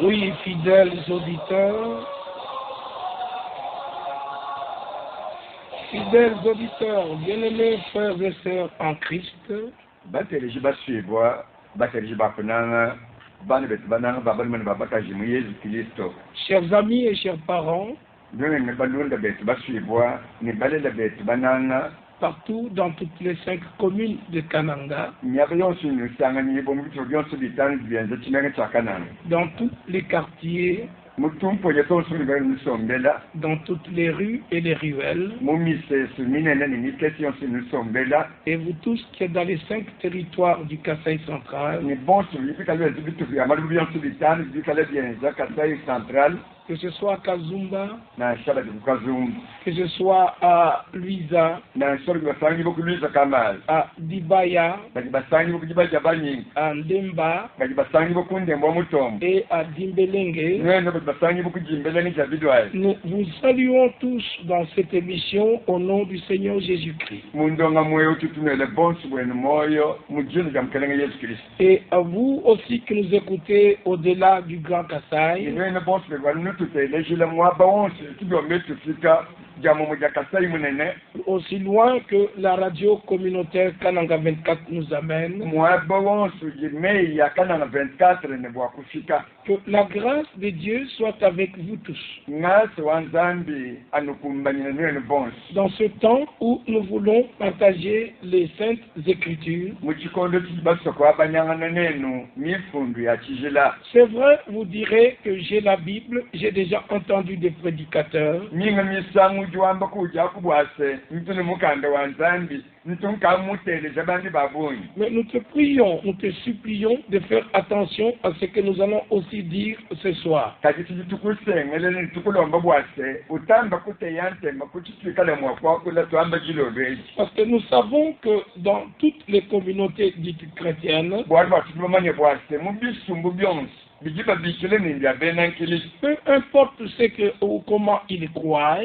Oui, fidèles auditeurs, bien-aimés frères et sœurs en Christ, chers amis et chers parents, partout dans toutes les 5 communes de Kananga, dans tous les quartiers, dans toutes les rues et les ruelles, et vous tous qui êtes dans les 5 territoires du Kasaï central, que ce soit à Kazumba, que ce soit à Luisa, à Dibaya, à Ndemba et à Dimbelenge. Nous vous saluons tous dans cette émission au nom du Seigneur Jésus-Christ. Et à vous aussi qui nous écoutez au-delà du Grand Kasaï, aussi loin que la radio communautaire Kananga 24 nous amène. Que la grâce de Dieu soit avec vous tous. Dans ce temps où nous voulons partager les Saintes Écritures, c'est vrai, vous direz que j'ai la Bible, j'ai déjà entendu des prédicateurs. Mais nous te prions, nous te supplions de faire attention à ce que nous allons aussi dire ce soir. Parce que nous savons que dans toutes les communautés dites chrétiennes, peu importe ce que ou comment ils croient,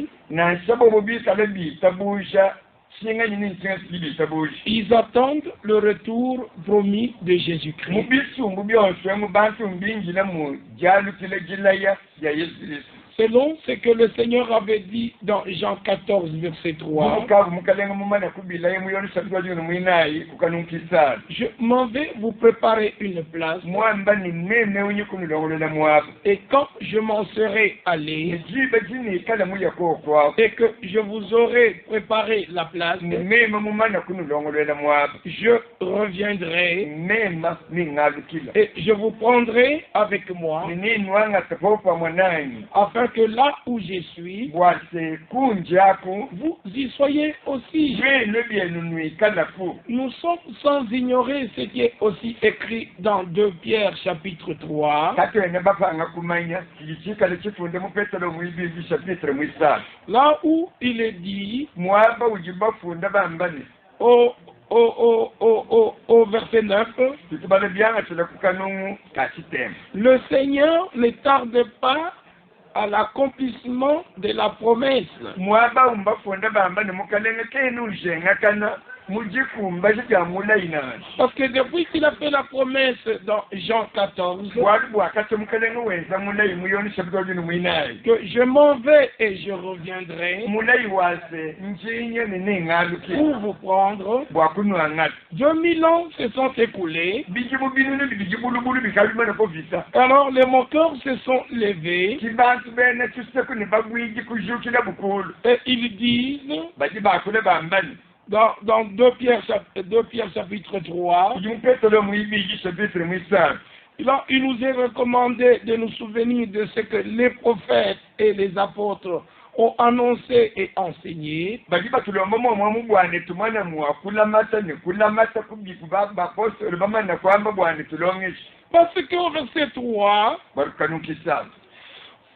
ils attendent le retour promis de Jésus-Christ. Selon ce que le Seigneur avait dit dans Jean 14, verset 3, je m'en vais vous préparer une place, et quand je m'en serai allé, et que je vous aurai préparé la place, je reviendrai, et je vous prendrai avec moi, afin que là où je suis, vous y soyez aussi. Nous sommes sans ignorer ce qui est aussi écrit dans 2 Pierre chapitre 3. Là où il est dit, au verset 9, le Seigneur ne tarde pas à l'accomplissement de la promesse. Parce que depuis qu'il a fait la promesse dans Jean 14, que je m'en vais et je reviendrai pour vous prendre, 2000 ans se sont écoulés. Alors les moqueurs se sont levés et ils disent, dans 2 Pierre chapitre 3, là, il nous est recommandé de nous souvenir de ce que les prophètes et les apôtres ont annoncé et enseigné. Parce qu'au verset 3,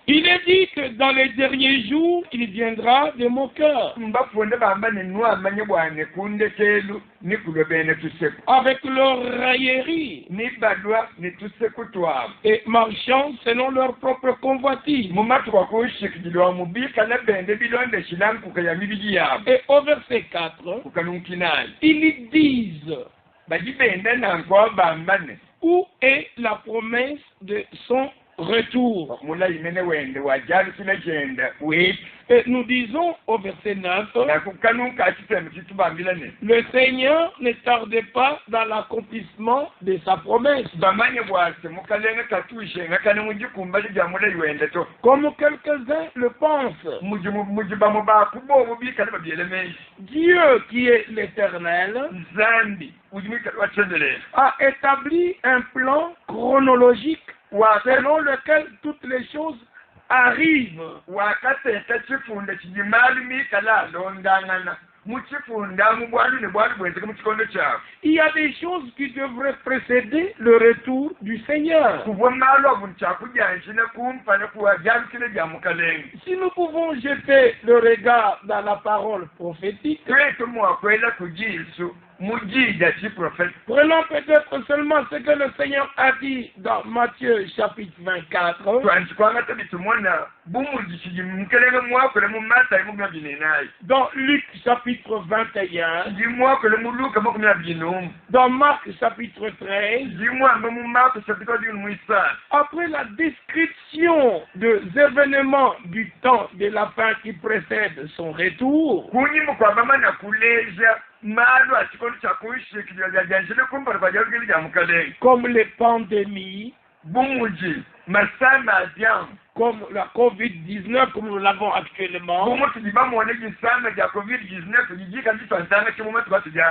il est dit que dans les derniers jours, il viendra de moqueurs, avec leur raillerie, et marchant selon leur propre convoitise. Et au verset 4, ils disent, où est la promesse de son retour. mulayi mene wende wajalusile jenda wait. Et nous disons au verset 9, Nakukanuka kitemu kitubambilane. le Seigneur ne tarde pas dans l'accomplissement de sa promesse. Bamanye bwase mukalenga katuishe ngakane mujikumbali ja mulayi wende to. Comme quelques-uns le pensent. Mujibamu ba kubo mubikale babyelemeyi. Dieu qui est l'Éternel Zambi ujimika watendele. a établi un plan chronologique selon lequel toutes les choses arrivent. Wakateka chifunda chijimalumi kala londangana. Muchifunda mubwalu ne bwalu bwenzeke muchikondo chako. Il y a des choses qui devraient précéder le retour du Seigneur. Si nous pouvons jeter le regard dans la parole prophétique, prenons peut-être seulement ce que le Seigneur a dit dans Matthieu chapitre 24. Dans Luc chapitre 21. Dans Marc chapitre 13. Après la description des événements du temps de la fin qui précède son retour, comme les pandémies, comme la COVID-19, comme nous l'avons actuellement,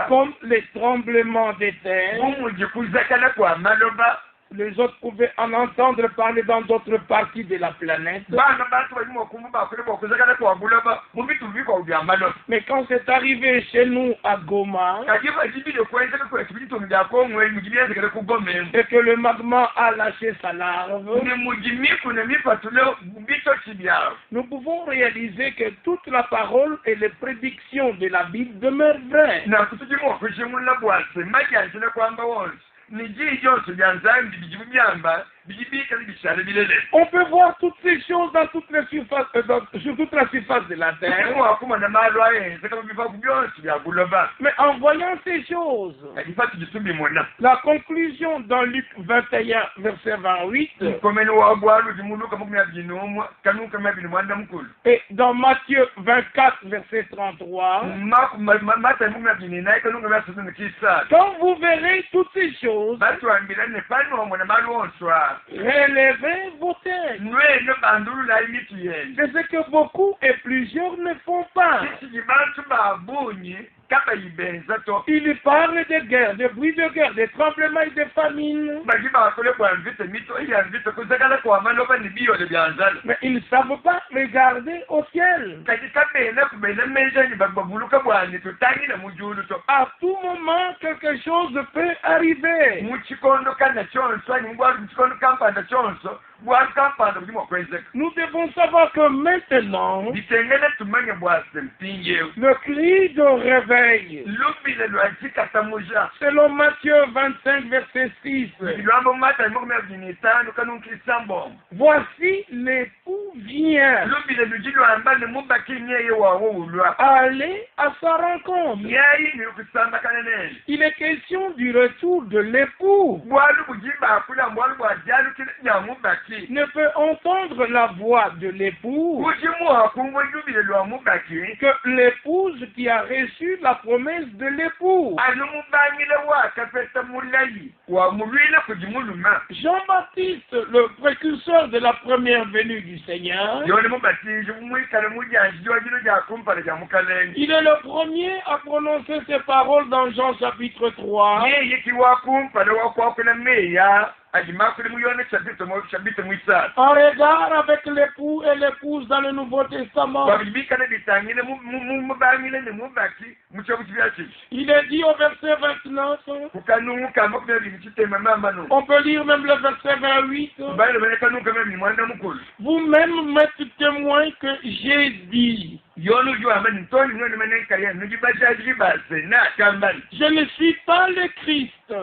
comme les tremblements de terre. Les autres pouvaient en entendre parler dans d'autres parties de la planète. Mais quand c'est arrivé chez nous à Goma, et que le magma a lâché sa larve, nous pouvons réaliser que toute la parole et les prédictions de la Bible demeurent vraies. On peut voir toutes ces choses dans toutes les surfaces, sur toute la surface de la terre. Mais en voyant ces choses, la conclusion dans Luc 21, verset 28, et dans Matthieu 24, verset 33, quand vous verrez toutes ces choses, relevez vos têtes. C'est ce que beaucoup et plusieurs ne font pas. Il parle de guerre, de bruit de guerre, de tremblements et de famine. Mais ils ne savent pas regarder au ciel. À tout moment, quelque chose peut arriver. Nous devons savoir que maintenant, le cri de réveil, selon Matthieu 25, verset 6, voici l'époux vient, allez à sa rencontre. Il est question du retour de l'époux. Ne peut entendre la voix de l'époux que l'épouse qui a reçu la promesse de l'époux. Jean-Baptiste, le précurseur de la première venue du Seigneur, il est le premier à prononcer ces paroles dans Jean chapitre 3. En regard avec l'époux et l'épouse dans le Nouveau Testament, il est dit au verset 29, on peut lire même le verset 28, vous-même m'êtes témoin que j'ai dit, je ne suis pas le Christ,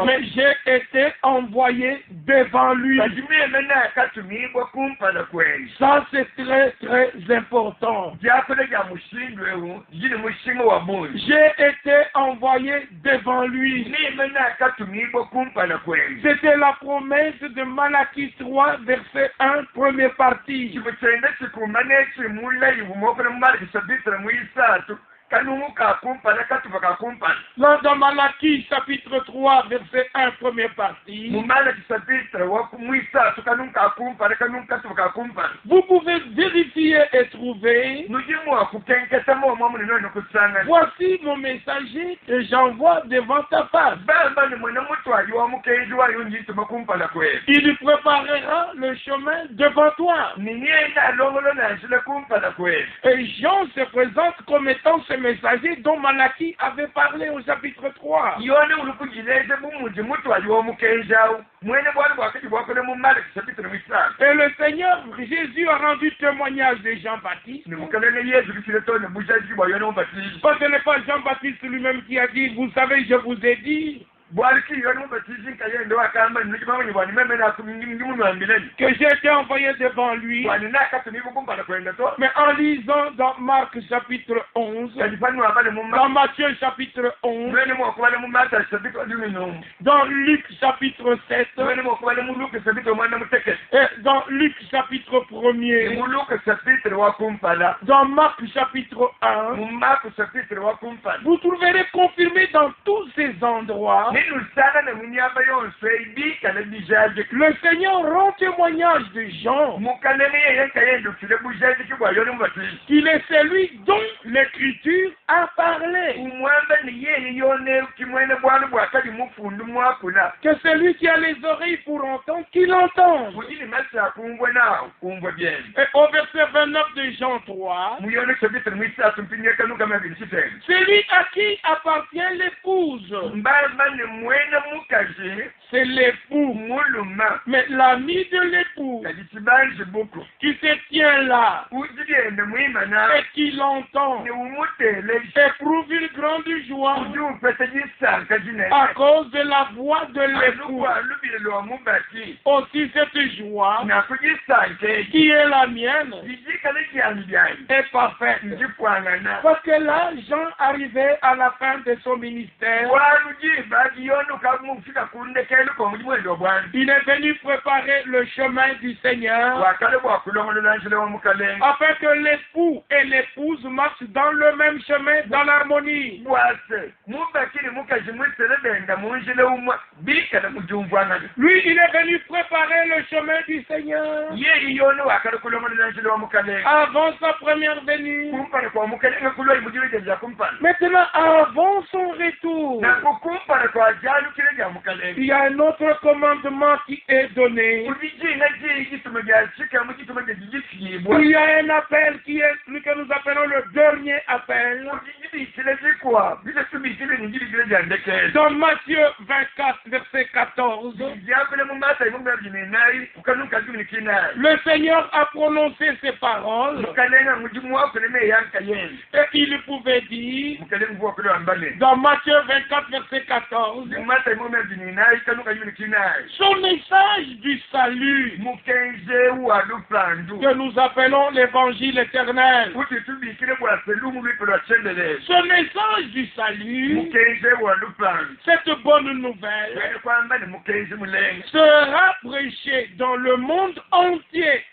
mais j'ai été envoyé devant lui. kachimemena katumibwa kumpala kweli Ça, c'est très, très important. jakole ja mushindwewu jini mushingo wa mungu J'ai été envoyé devant lui. nimena katumibwa kumpala kweli C'était la promesse de Malachie 3, verset 1, première partie. chimuchende chikumane chimula ibumokole mumalaki sabitra muisatu kanungu kakumpala katuva kakumpala Là, dans Malachie chapitre 3, verset 1, première partie, mumalaki sabitra muisatu kanungu kakumpala kanungu katuva kakumpala vous pouvez vérifier et trouver. nujimu wakukenketamo omwamuninono kusanga Voici mon messager que j'envoie devant ta face. bamba ni mwene mutwali wa mukenzi wayo njituma kumpala kweli Il lui préparera le chemin devant toi. ninyenda alongolo nanjile kumpala kweli Et Jean se présente comme étant ce messager dont Malachie avait parlé au chapitre 3. yone ulukujileze bumuji mutwali wa mukenzi awo mwene bwali bwakati bwakole mumalaki sabitra muisatu Et le Seigneur Jésus a rendu témoignage de Jean-Baptiste. nimukalene yesu likiletone bujaji bwa yone mubatizi Parce que ce n'est pas Jean-Baptiste lui-même qui a dit, vous savez, je vous ai dit bwaliki yone mubatizi nkayende wakamba nijimamanye bwani meme nakumunwambileni que j'ai été envoyé devant lui. bwani nakatunibu kumpala kwenda to Mais en lisant dans Marc chapitre 11, kadifani wabale dans mumma Matthieu chapitre 11, mwene mwakubale mumata sabitra luminomu dans Luc chapitre 7, mwene mwakubale muluke sabitra omwana mutekesi et dans Luc chapitre 1er, muluke sabitra wakumpala dans Marc chapitre 1, mummaku sabitra wakumpala vous trouverez confirmé dans tous ces endroits, ninusana na munyamba yonse ibikala bijaji le Seigneur rend témoignage de Jean mukalene yeyenkayendukile bujaji kibwa yone mubatizi qu'il est celui dont l'Écriture a parlé, umwamba ni yeye yone kimwene bwana bwakali mufundu mwakula que celui qui a les oreilles pour entendre, qu'il entende. kujini masa kumbwe nawo kumbwe byene Et au verset 29 de Jean 3, muyone sabitra mwisatu mpinyekanuka mabili kitenge celui à qui appartient l'épouse, mbamba ni mwene mukazi c'est l'époux, muluma mais l'ami de l'époux kalikibanji buku qui se tient là ujigende mwimana et qui l'entend ni umutele éprouve une grande joie ujiupese jisanka jinene à cause de la voix de l'époux. alukwa lubile lwa mubati Aussi cette joie nakujisanke qui est la mienne lijikale jyangu byange est parfaite. njipwangana Parce que là, Jean arrivait à la fin de son ministère. walujiba giyonuka mufika kundekelu komujimwendo bwange Il est venu préparer le chemin du Seigneur wakale bwakulongololanjile wa mukalenga afin que l'époux et l'épouse marchent dans le même chemin, dans l'harmonie. bwase mubakili mukazi mwiselebenda munjile umwa bikala mujumvwangana Lui, il est venu préparer le chemin du Seigneur ye iyone wakale kulongololanjile wa mukalenga avant sa première venue. kumpana kwa mukalenga kulwa imujilejeja kumpana Maintenant, avant son retour, nakukumpana kwa jalukile ja mukalenga il y a un autre commandement qui est donné. ujijina jigitumo jashika mujitumo jejijifyibwa Il y a un appel qui est celui que nous appelons le dernier appel. ujijibikile jikwa biletubikile nijibikile jandekele Dans Matthieu 24, verset 14, jakule mumata imumabyinenayi ukanuka juminikinayi le Seigneur a prononcé ces paroles mukalenga mujimu wakuleme yanka yende et il pouvait dire, mukalenga vuwakule wambale dans Matthieu 24, verset 14, mumata imumabyinenayi kanuka juminikinayi son message du salut mukenze walupandu que nous appelons l'évangile éternel. kuti tubikile bwaselumu lwipelo lwacendeleza Ce message du salut, mukenze walupandu cette bonne nouvelle, wene kwamba ni mukenzi mulenga sera prêché dans le monde entier,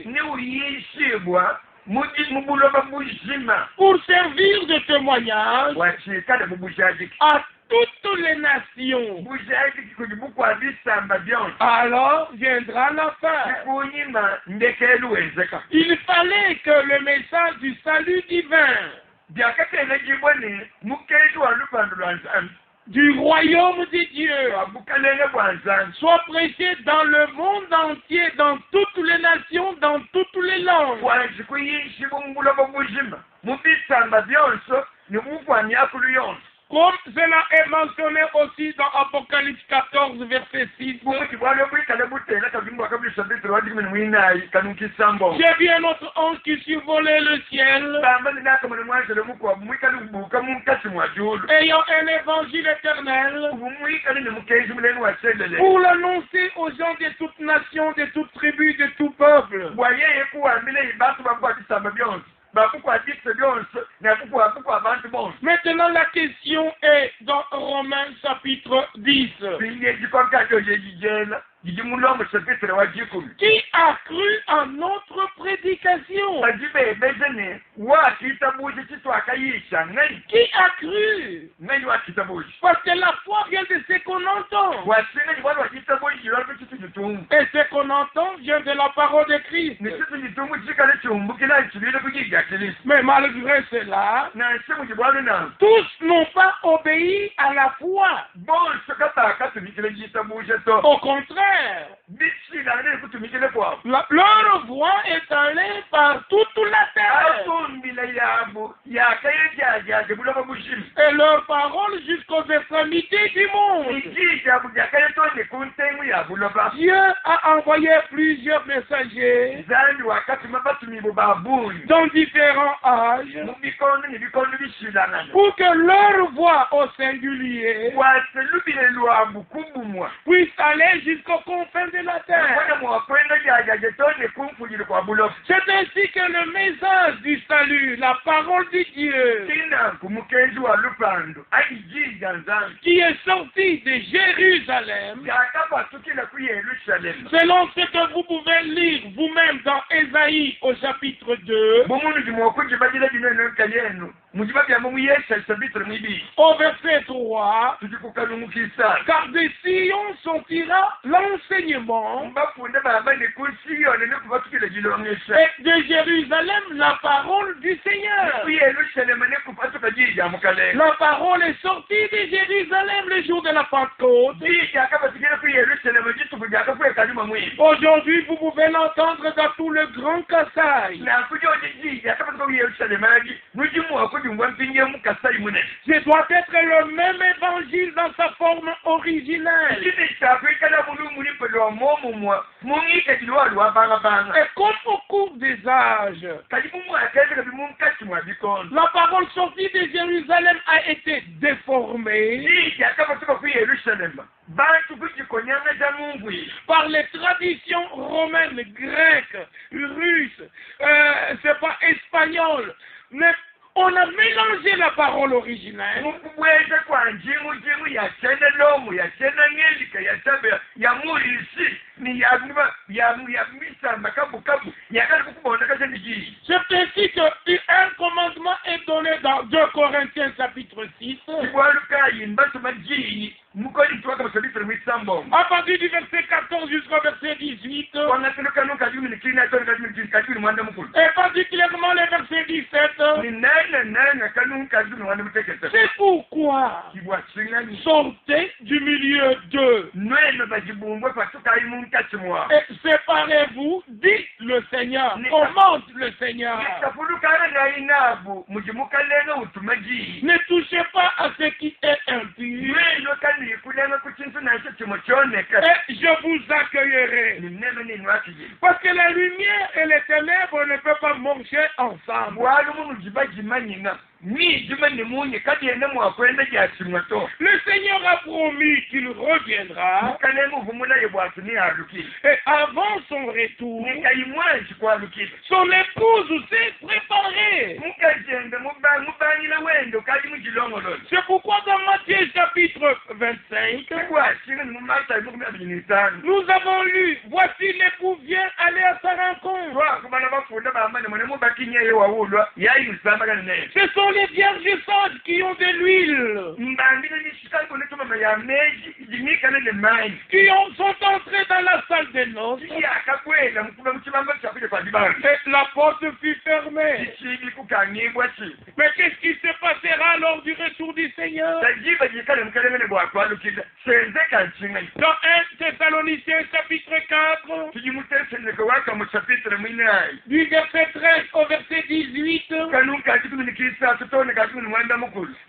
ni uyishibwa mubuloba buzima pour servir de témoignage wachikale mubujajiki à toutes les nations. bujajiki kuti bukwabisamba byonse Alors viendra la fin. kunyima ndekeluwezeka Il fallait que le message du salut divin byakakelejibwa ni mukenzi walupandu lwanzanu du royaume de Dieu wabukalenge bwanzanu soit prêché dans le monde entier, dans toutes les nations, dans toutes les langues. wanji kuyishibwa mubuloba buzima mubisamba byonse ni bukwamyakulu yonse Comme cela est mentionné aussi dans Apocalypse 14, verset 6. J'ai vu un autre ange qui survolait le ciel, ayant un évangile éternel, pour l'annoncer aux gens de toutes nations, de toutes tribus, de tout peuple. Maintenant, la question est dans Romains chapitre 10. Qui a cru à notre prédication? Qui a cru? Parce que la foi vient de ce qu'on entend. Et ce qu'on entend vient de la parole de Christ. Mais malgré cela, tous n'ont pas obéi à la foi. Au contraire, leur voix est allée par toute la terre. Et leur parole jusqu'aux extrémités du monde. Dieu a envoyé plusieurs messagers dans différents âges pour que leur voix au singulier puisse aller jusqu'aux confins de la terre. C'est ainsi que le message du salut, la parole de Dieu, qui est sorti de Jérusalem, selon ce que vous pouvez lire vous-même dans Ésaïe au chapitre 2, au verset 3, car de Sion sortira l'enseignement, et de Jérusalem la parole du Seigneur. La parole est sortie de Jérusalem le jour de la Pentecôte. Aujourd'hui, vous pouvez l'entendre dans tout le Grand Kasaï. Ce doit être le même évangile dans sa forme originelle. Et comme au cours des âges, la parole sortie de Jérusalem a été déformée par les traditions romaines, grecques, russes, c'est pas espagnol, mais on a mélangé la parole originelle. C'est ainsi qu'un commandement est donné dans 2 Corinthiens chapitre 6. À partir du verset 14 jusqu'au verset 18. Et particulièrement le verset 17. C'est pourquoi sortez du milieu d'eux et séparez-vous, dit le Seigneur, commande le Seigneur. Ne touchez pas à ce qui est impur, et je vous accueillerai. Parce que la lumière et les ténèbres ne peuvent pas marcher ensemble. Le Seigneur a promis qu'il reviendra, et avant son retour, son épouse s'est préparée. C'est pourquoi dans Matthieu chapitre 25, nous avons lu, voici l'époux vient aller à sa rencontre. Ce sont les vierges sages qui ont de l'huile, qui sont entrés dans la salle des noces, et la porte fut fermée. Mais qu'est-ce qui se passera lors du retour du Seigneur? Dans 1 Thessaloniciens chapitre 4, du verset 13 au verset 18,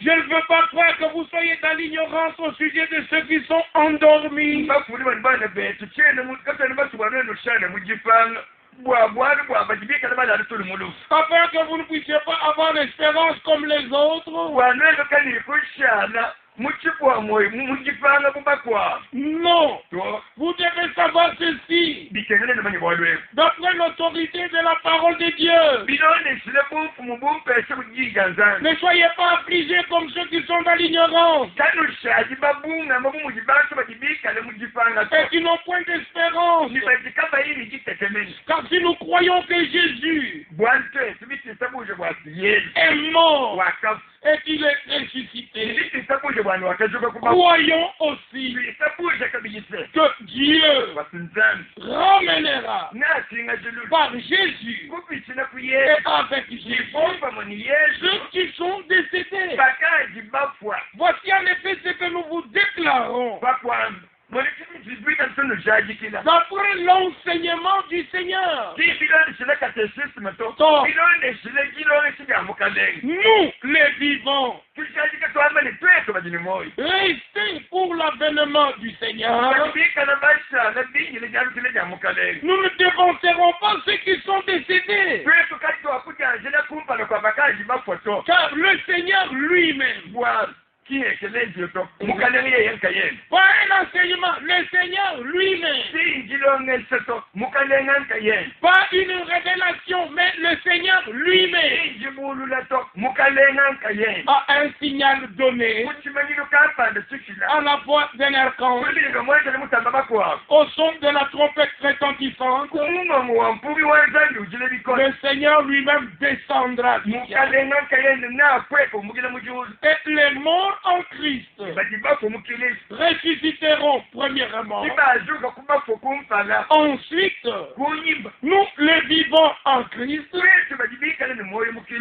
Je ne veux pas croire que vous soyez dans l'ignorance au sujet de ceux qui sont endormis. Afin que vous ne puissiez pas avoir l'espérance comme les autres. Non. Vous devez savoir ceci. D'après l'autorité de la parole de Dieu. Ne soyez pas affligés comme ceux qui sont dans l'ignorance. Et qui n'ont point d'espérance. Car si nous croyons que Jésus est mort et qu'il est ressuscité, croyons aussi que Dieu ramènera par Jésus et avec Jésus ceux qui sont décédés. Voici en effet ce que nous vous déclarons. D'après l'enseignement du Seigneur, nous les vivants, restez pour l'avènement du Seigneur. Nous ne dévancerons pas ceux qui sont décédés, car le Seigneur lui-même, pas un enseignement, le Seigneur lui-même, pas une révélation, mais le Seigneur lui-même a un signal donné à la voix d'un archange, au son de la trompette retentissante. Le Seigneur lui-même descendra du ciel. Et les morts en Christ ressusciteront premièrement. Ensuite, nous les vivons en Christ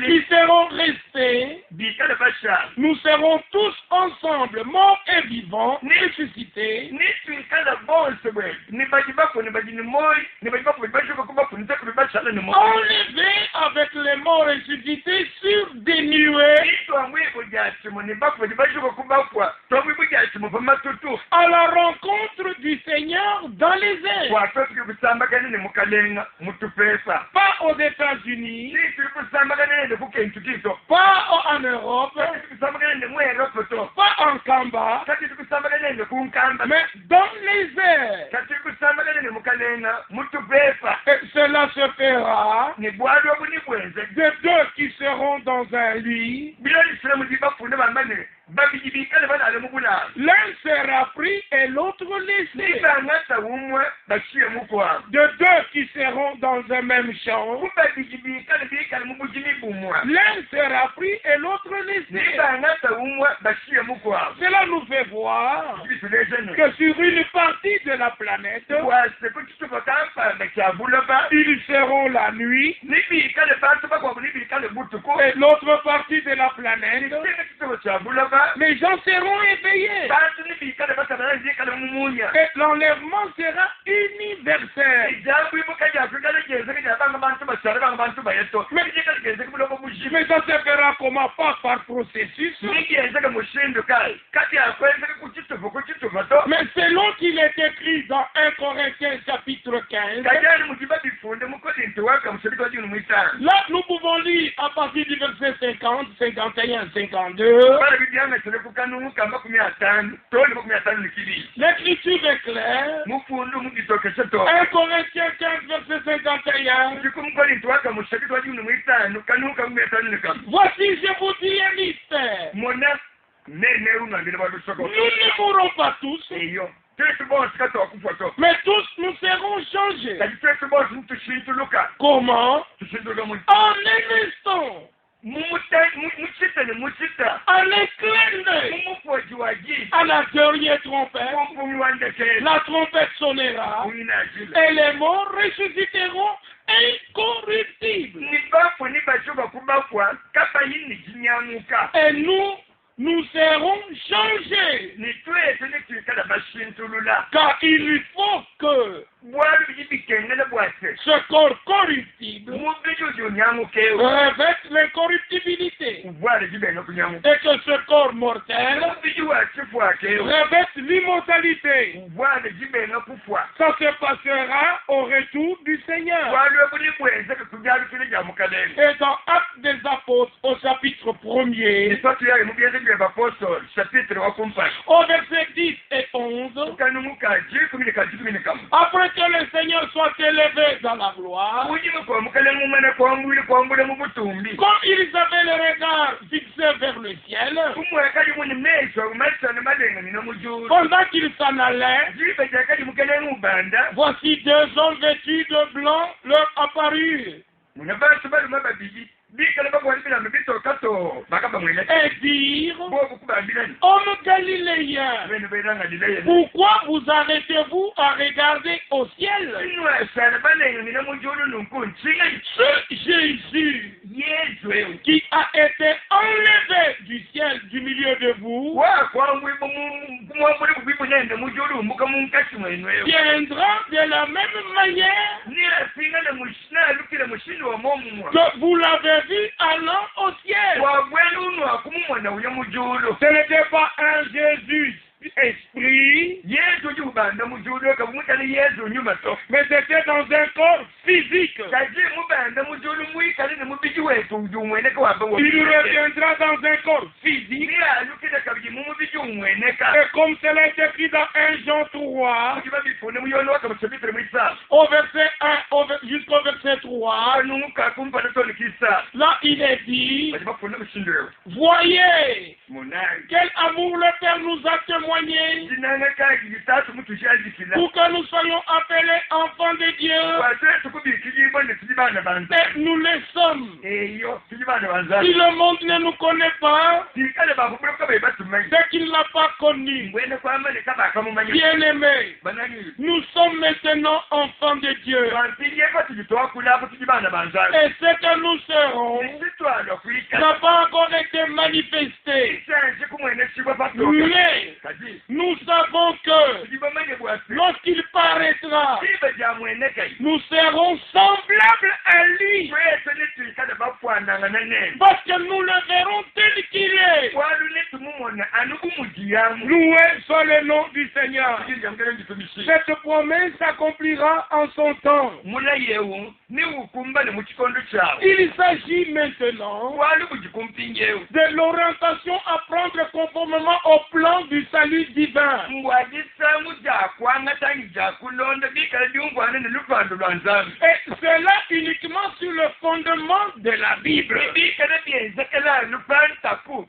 qui seront restés. Nous serons tous ensemble, morts et vivants, ressuscités. Enlevés avec les morts ressuscités sur des nuées à la rencontre du Seigneur dans les airs. Pas aux États-Unis, pas en Europe, pas en Kamba, mais dans les airs. Et cela se fera de deux qui seront dans un lit. L'un sera pris et l'autre laissé. De deux qui seront dans un même champ. L'un sera pris et l'autre laissé. Cela nous fait voir que sur une partie de la planète, ils seront la nuit. Et l'autre partie de la planète, les gens seront éveillés. Et l'enlèvement sera universel. Mais ça se fera comment? Pas par processus. Mais selon qu'il est écrit dans 1 Corinthiens chapitre 15, là nous pouvons lire à partir du verset 50, 51, 52. L'écriture est claire. 1 Corinthiens 15, verset 51. Voici, je vous dis un mystère. Nous ne mourrons pas tous, mais tous nous serons changés. Comment? En un instant. À l'éclair d'œil, à la dernière trompette, la trompette sonnera et les morts ressusciteront incorruptibles. Et nous serons changés. Car il faut que bwalu bijibikengele bwase ce corps corruptible mubiji ujonyamukewo revêt l'incorruptibilité bwale jibenga kunyamuka et que ce corps mortel mubiji wakifu akewo revêt l'immortalité. bwale jibenga kufwa Ça se passera au retour du Seigneur. bwali obuli bwenzeke kujalukile jamukalele Et dans Actes des Apôtres, au chapitre 1er, isatu yayo mubyenze byabapostoli chapitre wakumpani au verset 10 et 11, ukanumuka jikuminika jikuminikamu après que le Seigneur soit élevé dans la gloire, ujime kwamukale mumene kwambule mu butumbi comme ils avaient le regard fixé vers le ciel, umwekali muni meso umasane malenga mujulu pendant qu'ils s'en allaient, jibe jakali mukale mubanda voici deux hommes vêtus de blanc leur apparurent muna bantu baluma babili bikale bakwalibila bitokato bakaba mwele et dirent, bobu kubambilani hommes galiléens, bene beranga dileye pourquoi vous arrêtez-vous à regarder au ciel? inwa sana balenga mina mujulu nunkuncinga Ce Jésus yesu qui a été enlevé du ciel du milieu de vous wakwangwi kumwambule kubibunende mujulu mbuka munkati mwenweyo viendra de la même manière nirasingane mushinalukile mushini wa momumwa que vous l'avez vu allant au ciel. wagwena unwa kumumwana uyo mujulu Ce n'était pas un Jésus esprit, yesu jubanda mujulu kabumutali yesu nyuma to mais c'était dans un corps physique. kaji mubanda mujulu mwikali ne mubiji wetu ujumweneka waba Il reviendra dans un corps physique. niralukile kabiji mumubiji umweneka Et comme cela est écrit dans 1 Jean 3, mujiba bifune muyono wakamuchapitre mwisa au verset 1 jusqu'au verset 3, anuka kumpana toni kisa là il est dit, bajiba fune mushindwewe voyez munai quel amour le Père nous a témoigné jinanga kagi gitatu mutushazikila pour que nous soyons appelés enfants de Dieu. wase tukubikijibone tujibana banza Et nous le sommes. eyo tujibana banza Si le monde ne nous connaît pas, tikale bakubula kabe batumanyi c'est qu'il ne l'a pas connu. ngwene kwamane kabaka mumanyi Bien-aimés, banani nous sommes maintenant enfants de Dieu. bantiyeko tujitwakula abo tujibana banza Et ce que nous serons nisitwala kuika n'a pas encore été manifesté. isanze kumwene shibwa patoka Mais kaji nous savons que tujibamanye bwase lorsqu'il paraîtra, ibe jamwene kai nous serons semblables à lui. twese nitwikale bafwananga nanene Parce que nous le verrons tel qu'il est. walu nitumumona anugumujiyamu Loué soit le nom du Seigneur. tujijamgele njitumishi Cette promesse s'accomplira en son temps. mulayewu niwukumbane mu kikondo kyawe Il s'agit maintenant wali kugikumpingewu de l'orientation à prendre conformément au plan du salut divin. ngwagisamu gyakwanga tangi gyakulonda bikala byungwane nelupando lwa nzambi Et cela uniquement sur le fondement de la Bible. bikala byenzekela lupantaku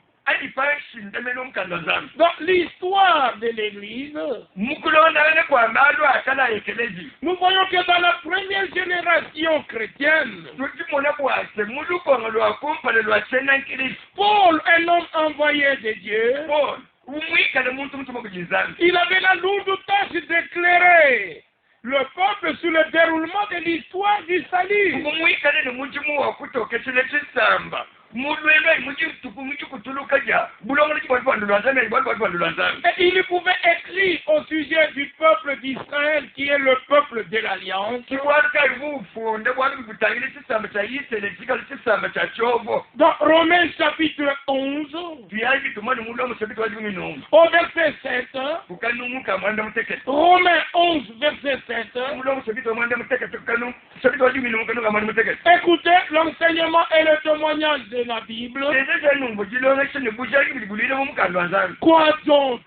alipanshindamela omukando nzambi Dans l'histoire de l'Église, mukulondagane kwamba alwakala ekelezi nous voyons que dans la première génération chrétienne, tukimona bwase mulukongo lwakumpale lwa senankirisi Paul, un homme envoyé de Dieu, paul umwikale muntu mutuma kujinzambi il avait la lourde tâche d'éclairer le peuple sur le déroulement de l'histoire du salut. umwikale ne mujimu wakutokesele chisamba mulwelwa mujikutuluka ja bulongole chibwalibwandu lwa nzambi alibwalibwandu lwa nzambi Et il pouvait écrire au sujet du peuple d'Israël qui est le peuple de l'Alliance. kiwalikali bufunde bwali bukutangile chisamba cha isele chikali chisamba cha chovo Dans Romains chapitre 11, byali bitumani mulu omusabiti wali buminomu au verset 7, kukanumuka mwanda mutekete Romains 11, verset 7, mulu omusabiti wa mwanda mutekete kukanu musabiti wali buminomu kanuka mwanda mutekete écoutez l'enseignement et le témoignage de la Bible. eze kyanumbu kilonga kine bujali bilibulile mumukando wa nzambi Quoi donc?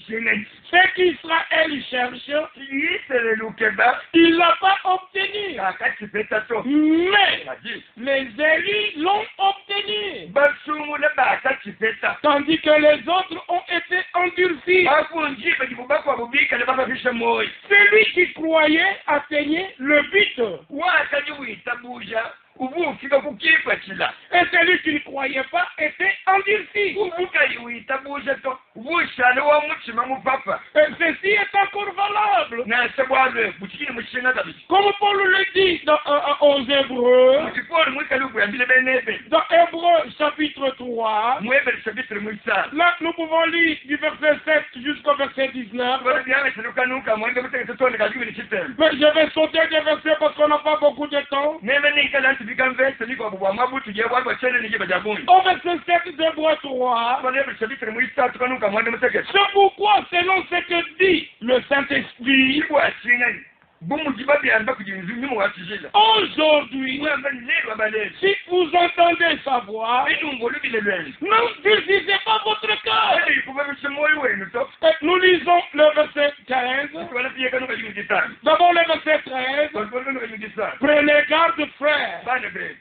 shine Ce qu'Israël cherche, isele lukeba il ne l'a pas obtenu. akachipeta to Mais kaji les élus l'ont obtenu. basumule bakachipeta Tandis que les autres ont été endurcis. bakunjibe jibubakwa bubikale babafishe moyo Celui qui croyait atteignait le but. wakaji wita buja ubufika kukipwa kila Et celui qui ne croyait pas était endurci. ubukayi wita buja to bushale wa mutima mupapa Ceci est encore valable. nase bwalwe buchikini mushinga kabisa Comme Paul le dit aux Hébreux, mutipoli mwikali ukuyambile benebe dans Hébreux chapitre 3, mwebele chapitre mwisana là nous pouvons lire du verset 7 jusqu'au verset 19. bwana byange sinukanuka mwende kutekesa tonde kajibili chitembe Mais je vais sauter des versets parce qu'on n'a pas beaucoup de temps. nebe nikala ntibikamvese niko bwa mabutu je bwa chene nije bajabuni Au verset 7 d'Hébreux 3, bwana ebele chapitre mwisana kanuka mwende mutekesa c'est pourquoi, selon ce que dit le Saint-Esprit, ibwa chingani bumujiba byamba kujinzu nyuma watijila aujourd'hui, mwamba nero abalezi si vous entendez sa voix, edungolu bile lwenzi n'endurcissez pas votre cœur. eli kuba bishimoyo wenu to Nous lisons le verset 15. bwana pia kanuka jingitana D'abord le verset 13. bwana kanuka jingitana Prenez garde, frères, bana be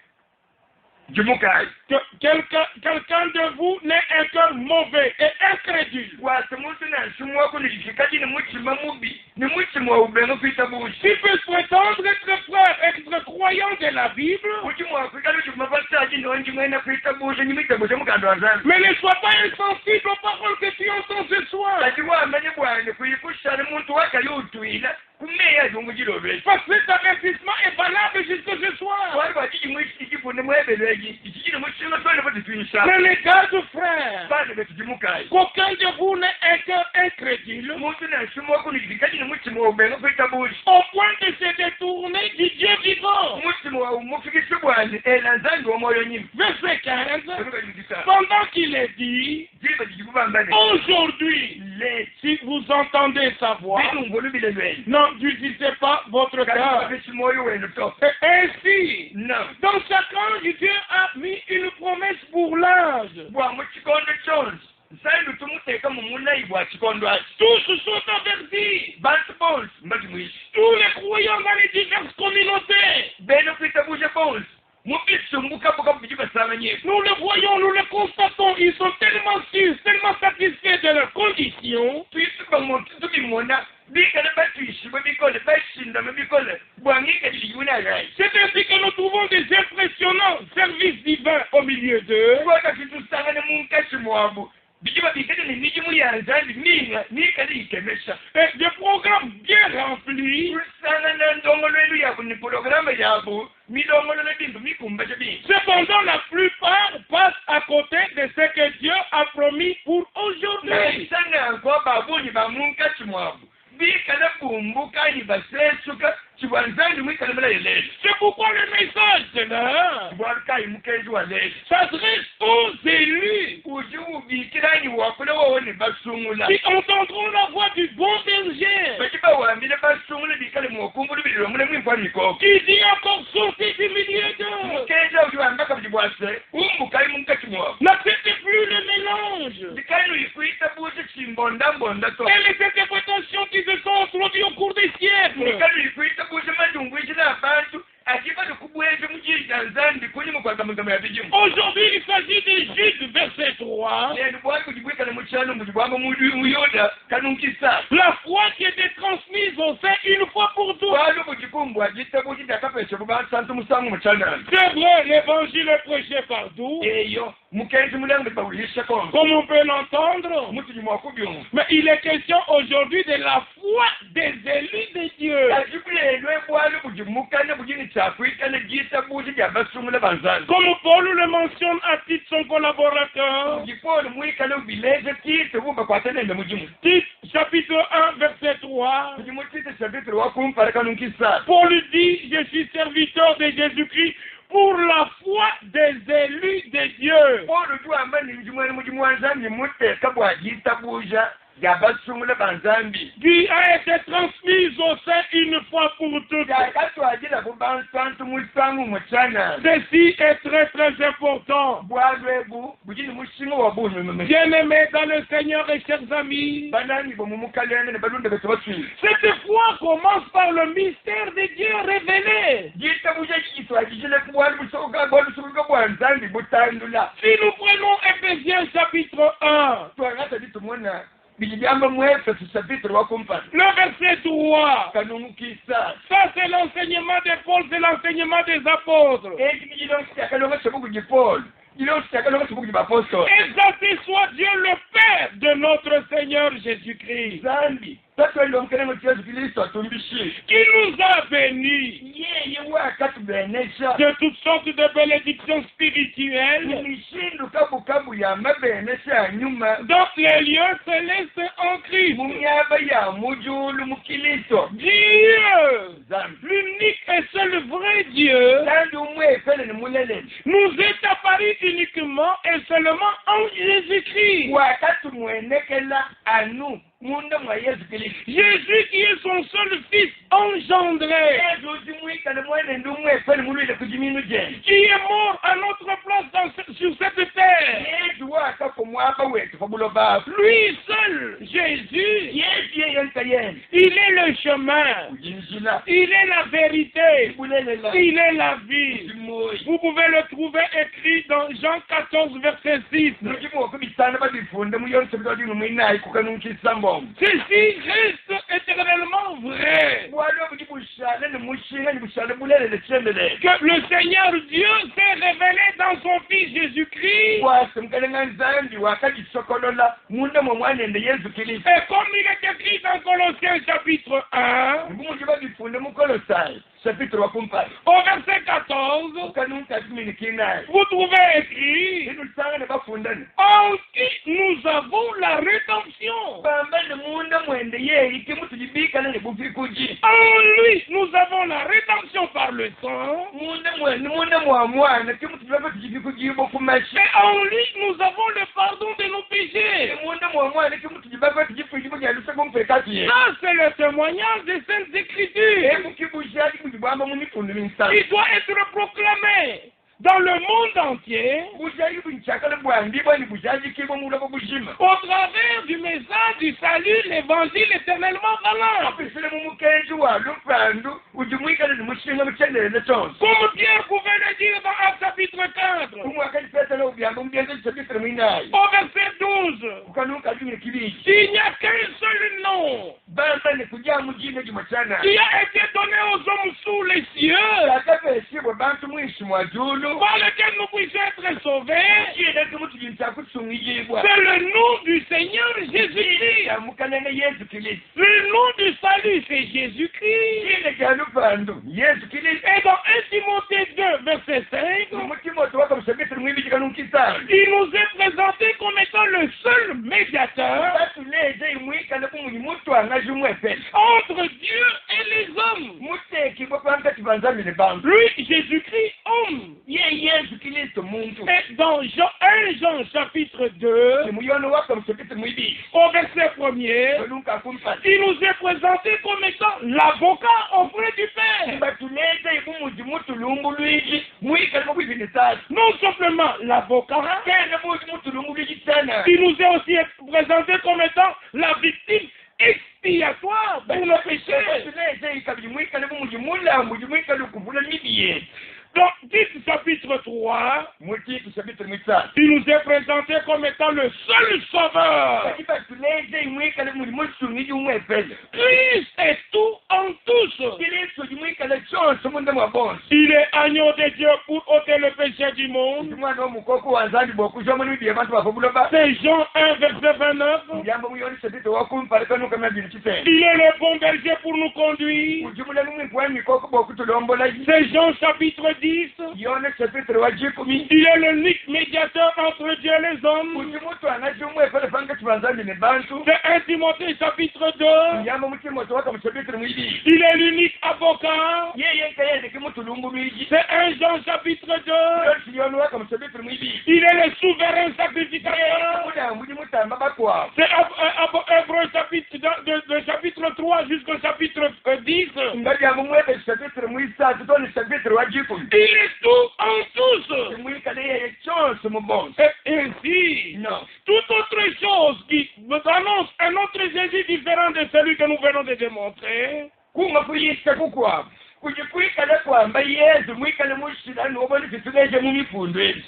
jumukai que quelqu'un de vous n'ait un cœur mauvais et incrédule. wase muntu nanshimwa kunilifikaji ni mutima mubi ni mutima wa ubenga kuita bushi Qui peut prétendre être frère, être croyant de la Bible, mutima wa kuikali uchikumapataji ni wanji mwena kuita bushi ni mwita bushi mukando wa zambi mais ne sois pas insensible aux paroles que tu entends ce soir. kati wamanye bwane kuikushana muntu wakayutuila kumeya zungujilobesi Parce que cet avertissement est valable jusque ce soir. wali bwatiji mwisikifunde mwebelegi ichijile mushima twende poti tuisha Prenez garde, frères, bana be tujimukai qu'aucun de vous n'ait un cœur incrédule, muntu nanshimwa kunilifikaji ni mutima wa ubenga kuita bushi au point de se détourner du Dieu vivant. mutima wa umufikisi bwane ela nzambi wa moyo nyima Verset 15. kanuka jingitana Pendant qu'il est dit, jiba jijikubambane aujourd'hui, le si vous entendez sa voix, bidungolu bile lwenzi n'endurcissez pas votre cœur. bishimoyo wenu to Et ainsi, no dans chaque ange, Dieu a mis une promesse pour l'ange. bwa muchikondo chonse nsaidu tumuteka mumulayi bwa chikondo achi Tous sont avertis. bantu bonse mbati mwishi Tous les croyants dans les diverses communautés. bene kuita bushe bonse mubisumbukabuka bujibasanga nyefu Nous le voyons, nous le constatons. Ils sont tellement sûrs, tellement satisfaits de leurs conditions. twisuka muntu tubimona bikale batwishibwe bikole bashindame bikole bwangike liyunagayi C'est ainsi que nous trouvons des impressionnants services divins au milieu d'eux. wakati tusangane munkashi mwabu bijiba bikale nimiji muyanzandi minga nikali ikemesha Et des programmes bien remplis. tusangana ndongolo elu yabu ni programa yabu milongolo bintu mikumba bintu Cependant, la plupart passent à côté de ce que Dieu a promis pour aujourd'hui. sanga nko babuni bamunkashi mwabu bikale bumbukanyi basesuka chibwanzandi mwikale mula yelele C'est pourquoi le message de l'heure bwalukayi mukenzi wa lele s'adresse aux élus uji ubikirani wakule wowone basungula qui entendront la voix du bon berger, baji bawambile basungula bikale mwokumbulu bililo mule mwimpwanikoko qui dit encore sortir du milieu d'eux. mukenzi uji wambaka buji bwase umbukayi munkashi mwabu N'acceptez plus le mélange bikale uyikuita buji chimbondambonda to et les interprétations qui se sont introduites au cours des siècles. bikale uyikuita buji majungu ichina abantu akiba nikubwenje mujinja nzandi kuni mukwagamagambo ya bijimu Aujourd'hui, il s'agit de Jude, verset 3. nenu bwali kujibwikana muchano muji bwamba muyoda kanunkisa La foi qui était transmise au sein une fois pour toutes. bwali bujikumbwa jitabo jitakapeshe bubansantu musangu muchanani C'est vrai, l'évangile est prêché partout, eyo mukenzi mulangu bawulisha kongo comme on peut l'entendre. mutuji mwakubyungu Mais il est question aujourd'hui de la foi des élus de Dieu. ajibulelwe bwali bujimukane bujini chakwikane jita buji jabasungula banzani Comme Paul le mentionne à titre son collaborateur. bujipoli mwikale ubileze tite bumba kwatanende mujimu Tite, chapitre 1, verset 3. mujimu tite chapitre wakumpala kanunkisa Paul dit, je suis serviteur de Jésus-Christ pour la foi des élus de Dieu. polo tuwamba ninjimwene mujimu wanzambi muteka bwajita buja jabasungula banzambi Qui a été transmise au sein une fois pour toutes. jakatwajila bubansantu musangu muchana Ceci est très très important. bwalwebu bujini mushingo wa bunyu Bien-aimés dans le Seigneur et chers amis, banani bomumukalenge ne balunde betu baswile cette foi commence par le mystère de Dieu révélé. jita buja jitwajijile kubwali busoka bwalusuka bwanzambi butandula Si nous prenons Éphésiens chapitre 1, twangata bitumona bijijamba mwefeso chapitre wakumpala le verset 3, kanumukisa ça c'est l'enseignement des Paul, c'est l'enseignement des apôtres. eki kijilonsi akalonga shabuku jipolo Exalté soit Dieu le Père de notre Seigneur Jésus-Christ, qui nous a bénis de toutes sortes de bénédictions spirituelles dans les lieux célestes en Christ. Dieu, l'unique et seul vrai Dieu, nous est apparu uniquement et seulement en Jésus-Christ. Jésus qui est son seul fils engendré, qui est mort à notre place sur cette terre. Lui seul, Jésus, il est le chemin, il est la vérité, il est la vie. Vous pouvez le trouver écrit dans Jean 14, verset 6. Ceci reste éternellement vrai. Que le Seigneur Dieu s'est révélé dans son Fils Jésus-Christ. Et comme il est écrit dans Colossiens chapitre 1, au verset 14, vous trouvez écrit en qui nous avons la rédemption. En lui, nous avons la rédemption par le sang. Et en lui, nous avons le pardon de nos péchés. Ça, c'est le témoignage des Saintes Écritures. Il doit être proclamé dans le monde entier au travers du message du salut, l'évangile éternellement valant. Comme Pierre pouvait le dire dans Actes chapitre 4, au verset 12, il n'y a qu'un seul nom qui a été donné aux hommes sous les cieux, par lequel nous puissions être sauvés. C'est le nom du Seigneur Jésus-Christ. Le nom du salut, c'est Jésus-Christ. Et dans 1 Timothée 2, verset 5, il nous est présenté comme étant le seul médiateur entre Dieu et les hommes. Lui, Jésus-Christ, homme. Et dans 1 Jean chapitre 2, au verset 1er, il nous est présenté comme étant l'avocat auprès du Père. Non simplement l'avocat, il nous est aussi présenté comme étant la victime expiatoire pour nos péchés. Dans Tite chapitre 3, il nous est présenté comme étant le seul sauveur. Christ est tout en tous. Il est agneau de Dieu pour ôter le péché du monde. C'est Jean 1, verset 29. Il est le bon berger pour nous conduire. C'est Jean chapitre 10. Il est l'unique médiateur entre Dieu et les hommes. C'est 1 Timothée chapitre 2. Il est l'unique avocat. C'est 1 Jean chapitre 2. Il est le souverain sacrificateur. C'est Hébreux chapitre, de chapitre 3 jusqu'au chapitre 10. Il est tout en tous. Et ainsi, toute autre chose qui nous annonce un autre Jésus différent de celui que nous venons de démontrer,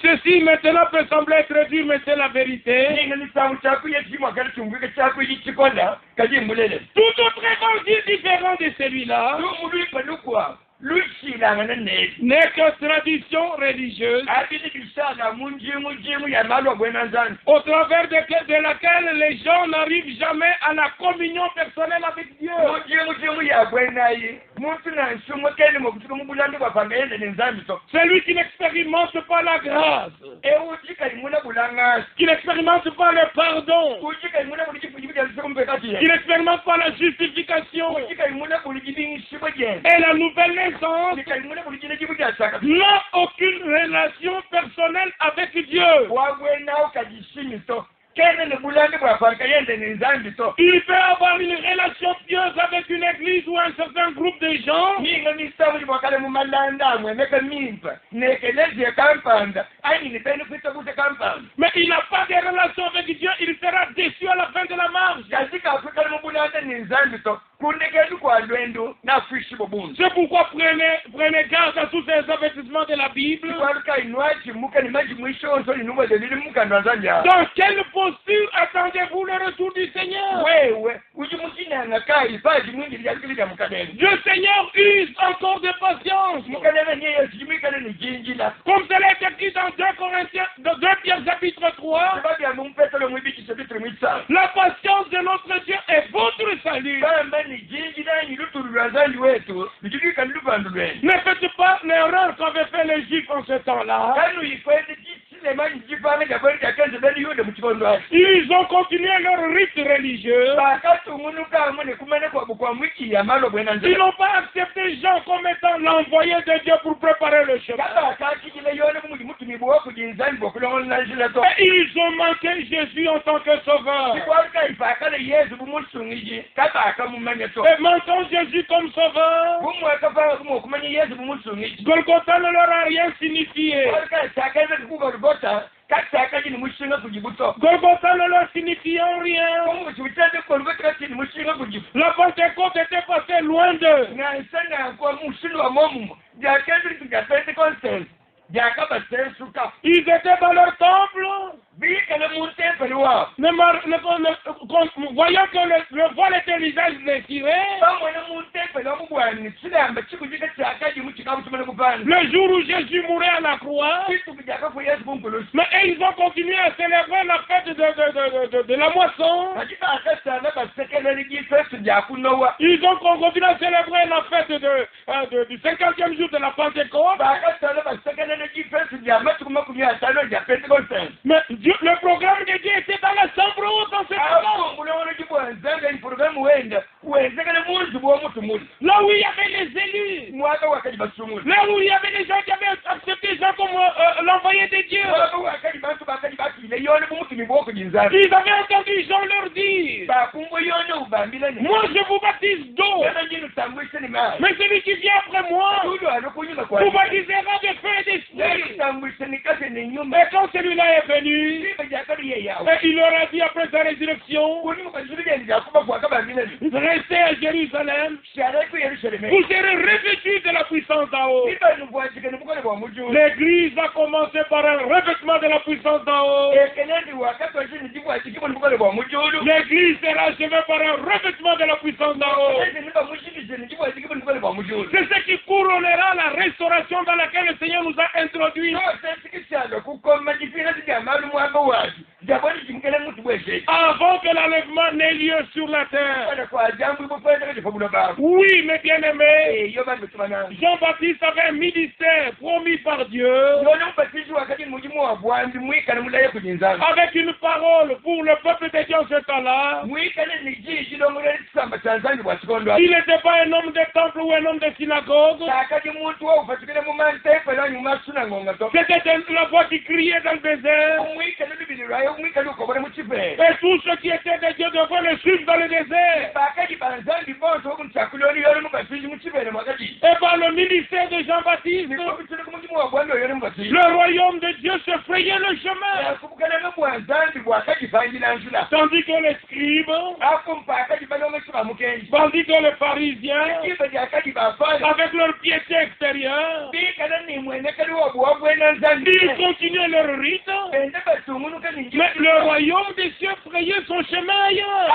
ceci maintenant peut sembler être dur, mais c'est la vérité. Tout autre évangile différent de celui-là n'est que tradition religieuse au travers de laquelle les gens n'arrivent jamais à la communion personnelle avec Dieu. Celui qui n'expérimente pas la grâce, qui n'expérimente pas le pardon, qui n'expérimente pas la justification et la nouvelle naissance, n'a aucune relation personnelle avec Dieu. Il peut avoir une relation pieuse avec une église ou un certain groupe de gens, mais il n'a pas de relation avec Dieu, il sera déçu à la fin de la marche. C'est pourquoi prenez garde à tous ces avertissements de la Bible. Dans quelle posture attendez-vous le retour du Seigneur? Le Seigneur use encore de patience. Comme cela est écrit dans 2 Pierre chapitre 3. La patience de notre Dieu est votre salut. Ne faites pas l'erreur qu'avaient fait les Juifs en ce temps-là. Ils ont continué leur rite religieux. Ils n'ont pas accepté Jean comme étant l'envoyé de Dieu pour préparer le chemin. Et ils ont manqué Jésus en tant que sauveur. Et manquant Jésus comme sauveur, Golgotha ne leur a rien signifié. Golgotha ne leur signifiait rien. La Pentecôte était passée loin d'eux. Ils étaient dans leur temple. Voyant que le voile était le visage déchiré, le jour où Jésus mourait à la croix, mais ils ont continué à célébrer la fête de la moisson. Ils ont continué à célébrer la fête du 50e jour de la Pentecôte. Mais le programme de Dieu était dans la chambre haute dans ce temps-là. Là où il y avait les élus, là où il y avait les gens qui avaient accepté Jean comme l'envoyé de Dieu, ils avaient entendu Jean leur dire, moi je vous baptise d'eau, mais celui qui vient après moi vous baptisera de feu et d'esprit. Et quand celui-là est venu, il leur a dit après sa résurrection, restez à Jérusalem, vous serez revêtus de la puissance d'en haut. L'Église a commencé par un revêtement de la puissance d'en haut. L'Église sera achevée par un revêtement de la puissance d'en haut. C'est ce qui couronnera la restauration dans laquelle le Seigneur nous a introduits. Avant que l'enlèvement n'ait lieu sur la terre. Oui, mes bien-aimés, Jean-Baptiste avait un ministère promis par Dieu, avec une parole pour le peuple de Dieu en ce temps-là. Il n'était pas un homme de temple ou un homme de synagogue. C'était la voix qui criait dans le désert. Et tous ceux qui étaient de Dieu devaient le suivre dans le désert. Et par le ministère de Jean-Baptiste, le royaume de Dieu se frayait le chemin. Tandis que les scribes, tandis que les pharisiens, avec leur piété extérieure, ils continuaient leur rite, mais Mais le royaume des cieux frayait son chemin ailleurs.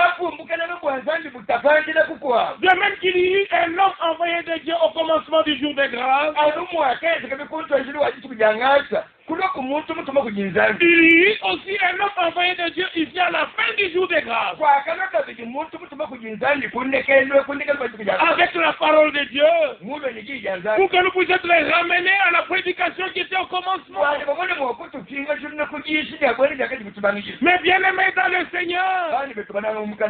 De même qu'il y eut un homme envoyé de Dieu au commencement du jour des grâces, il y eut aussi un homme envoyé de Dieu ici à la fin du jour des grâces. Avec la parole de Dieu, pour que nous puissions les ramener à la prédication qui était au commencement. Mais bien aimés dans le Seigneur,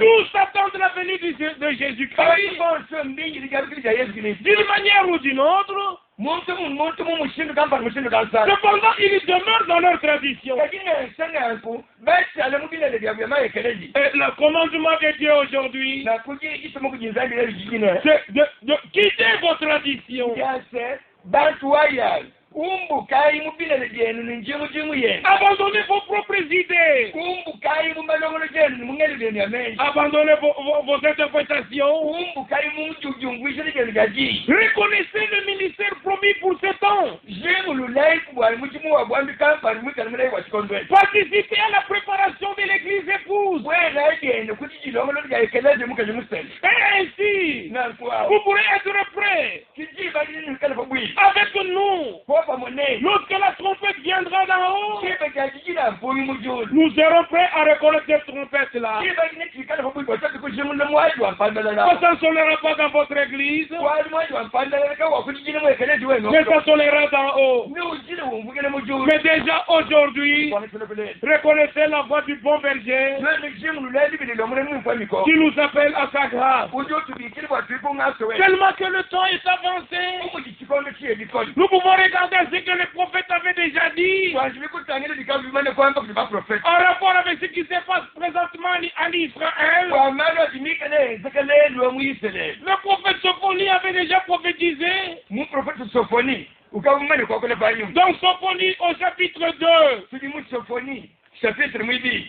tous attendent la venue de Jésus-Christ. D'une manière ou d'une autre. Cependant, ils demeurent dans leur tradition. Et le commandement de Dieu aujourd'hui, c'est de quitter vos traditions. Abandonnez vos propres idées. Abandonnez vos interprétations. Reconnaissez le ministère promis pour ce temps. Participez à la préparation de l'église épouse. Et ainsi, vous pourrez être prêts avec nous. Lorsque la trompette viendra d'en haut, nous serons prêts à reconnaître cette trompette-là. Ça ne sonnera pas dans votre église, mais ça sonnera d'en haut. Mais déjà aujourd'hui, reconnaissez la voix du bon berger qui nous appelle à sa grâce. Tellement que le temps est avancé, nous pouvons regarder ce que les prophètes avaient déjà dit en rapport avec ce qui se passe présentement en Israël. Le prophète Sophonie avait déjà prophétisé. Donc Sophonie au chapitre 2.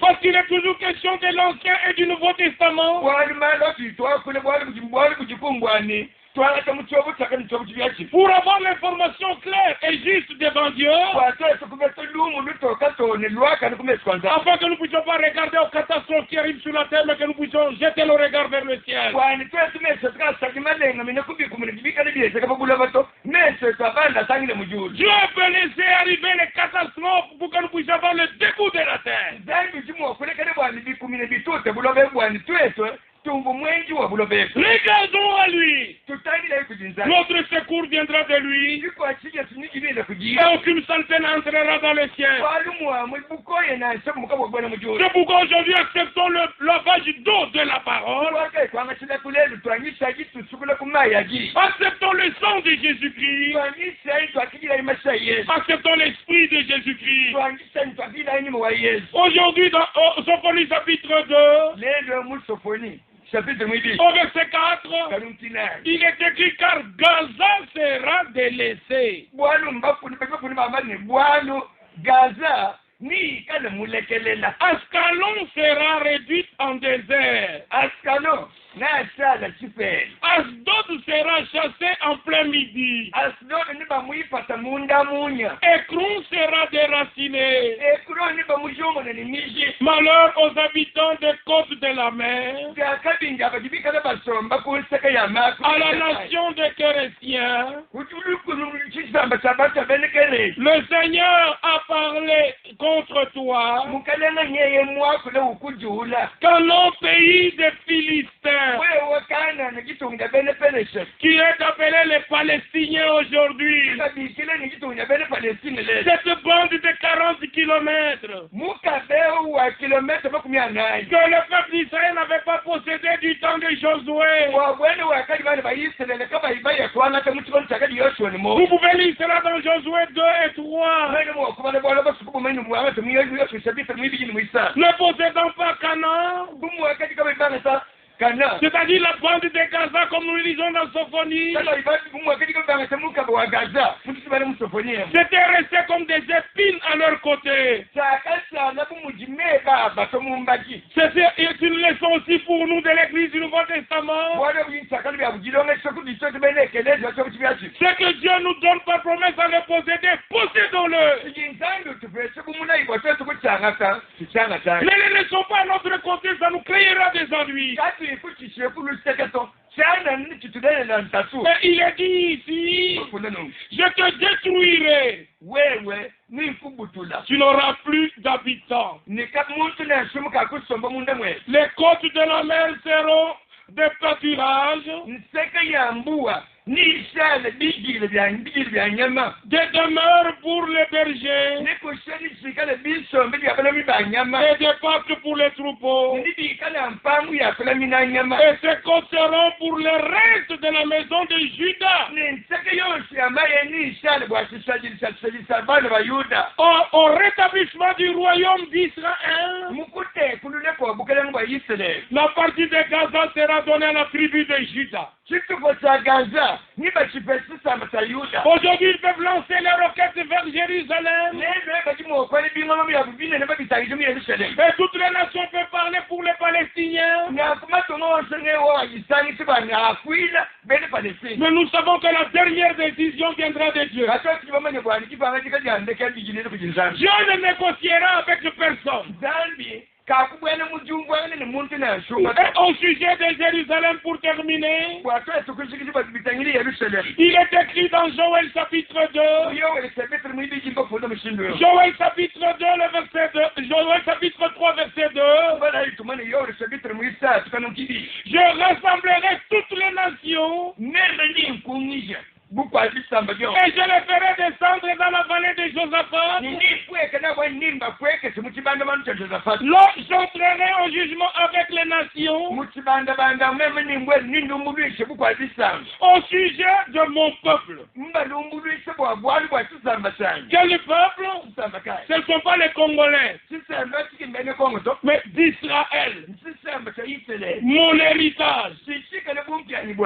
Parce qu'il est toujours question de l'Ancien et du Nouveau Testament. Pour avoir l'information claire et juste devant Dieu, afin que nous ne puissions pas regarder aux catastrophes qui arrivent sur la terre, mais que nous puissions jeter le regard vers le ciel. Dieu peut laisser arriver les catastrophes pour que nous puissions avoir le dégoût de la terre. Regardons à lui. Notre secours viendra de lui. Et aucune santé n'entrera dans le ciel. C'est pourquoi aujourd'hui acceptons le lavage d'eau de la parole. Acceptons le sang de Jésus-Christ. Acceptons l'esprit de Jésus-Christ. Aujourd'hui dans Sophonie chapitre 2. Au verset 4, il est écrit car Gaza sera délaissée. Ascalon sera réduite en désert. Asdod sera chassé en plein midi. Ekron sera déraciné. Malheur aux habitants des côtes de la mer, à la nation des Kérésiens. Le Seigneur a parlé contre toi qu'en nom pays des Philistins, qui est appelé les Palestiniens aujourd'hui, cette bande de 40 kilomètres, que le peuple d'Israël n'avait pas possédé du temps de Josué. Vous pouvez lire cela dans Josué 2 et 3. Ne possédant pas Canaan, C'est-à-dire la bande de Gaza, comme nous le disons dans Sophonie. C'était resté comme des épines à leur côté. C'est une leçon aussi pour nous de l'Église du Nouveau Testament. Ce que Dieu nous donne par promesse à le posséder, possédons-le. Ne les laissons pas à notre côté, ça nous créera des ennuis. Mais il est dit ici, je te détruirai. Tu n'auras plus d'habitants. Les côtes de la mer seront des pâturages. Des demeures pour les bergers. Et des pâques pour les troupeaux. Et ces côtes seront pour le reste de la maison de Juda. Au rétablissement du royaume d'Israël, la partie de Gaza sera donnée à la tribu de Juda. Aujourd'hui, ils peuvent lancer les roquettes vers Jérusalem. Et toutes les nations peuvent parler pour les Palestiniens. Mais nous savons que la dernière décision viendra de Dieu. Dieu ne négociera avec personne. Et au sujet de Jérusalem, pour terminer, il est écrit dans Joël chapitre 2, Joël chapitre 2, le verset 2, Joël chapitre 3, verset 2, je rassemblerai toutes les nations et je les ferai descendre dans la vallée de Josaphat. Là, j'entrerai au jugement avec les nations au sujet de mon peuple. Quel peuple? Ce ne sont pas les Congolais, mais d'Israël, mon héritage.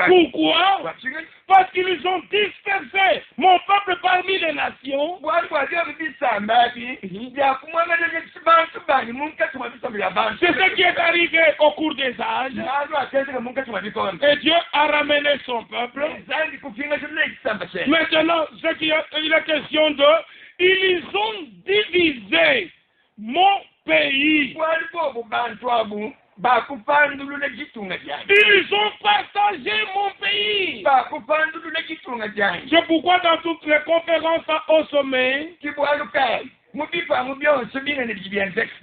Pourquoi? Parce qu'ils ont dispersé mon peuple parmi les nations. C'est ce qui est arrivé au cours des âges. Et Dieu a ramené son peuple. Maintenant, ce qui est question de, ils ont divisé mon pays. Ils ont partagé mon pays. C'est pourquoi dans toutes les conférences au sommet,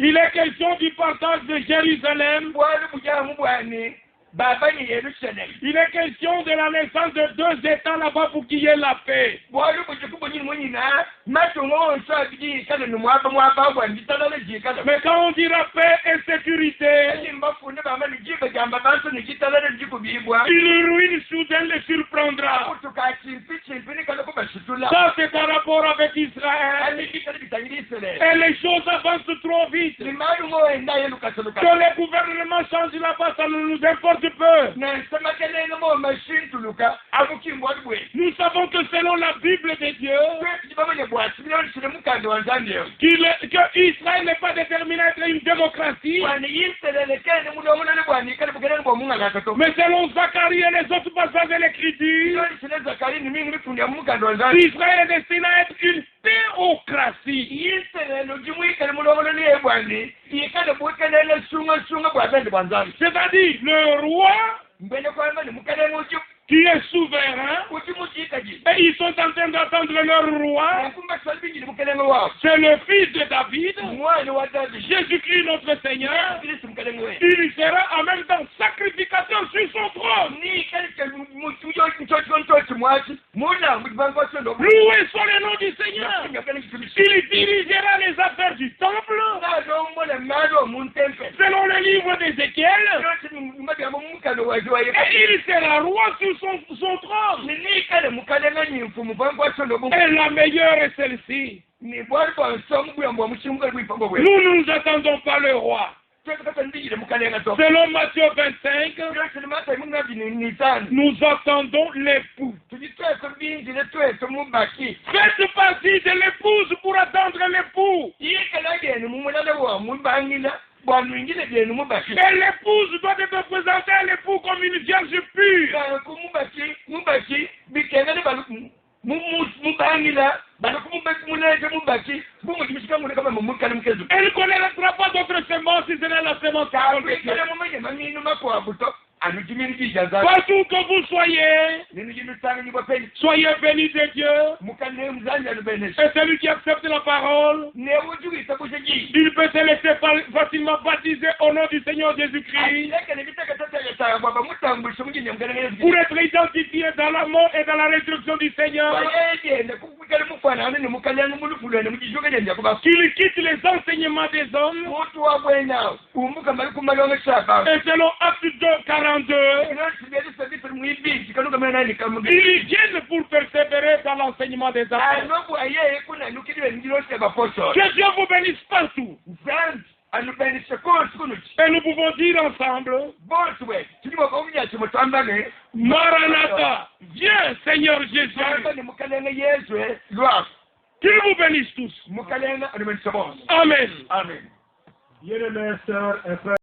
il est question du partage de Jérusalem. Il est question de la naissance de deux États là-bas pour qu'il y ait la paix. Mais quand on dira paix et sécurité, une ruine soudaine les surprendra. Ça, c'est un rapport avec Israël. Et les choses avancent trop vite. Que les gouvernements changent là-bas, ça ne nous importe peu. Nous savons que selon la Bible de Dieu, que Israël n'est pas déterminé à être une démocratie. Mais selon Zacharie et les autres passages de l'Écriture, Israël est destiné à être une théocratie. C'est-à-dire le roi qui est souverain, et ils sont en train d'attendre leur roi. C'est le fils de David, Jésus-Christ notre Seigneur. Il sera en même temps sacrificateur sur son trône. Loué soit le nom du Seigneur. Il dirigera les affaires du temple selon le livre d'Ézéchiel. Et il sera roi sur son trône. Et la meilleure est celle-ci. Nous ne nous attendons pas le roi. Selon Matthieu 25, nous attendons l'époux. Faites partie de l'épouse pour attendre l'époux. Et l'épouse doit être présentée à l'époux comme une vierge pure. Elle ne connaîtra pas d'autre semence si ce n'est la semence. Partout que vous soyez, soyez bénis de Dieu. Et celui qui accepte la parole, il peut se laisser facilement baptiser au nom du Seigneur Jésus-Christ pour être identifié dans la mort et dans la résurrection du Seigneur. Qu'il quitte les enseignements des hommes. Et selon Actes 2, 42, ils viennent pour persévérer dans l'enseignement des apôtres. Que Dieu vous bénisse partout. Et nous pouvons dire ensemble, Maranatha, viens Seigneur Jésus. Qu'il vous bénisse tous. Amen. Amen.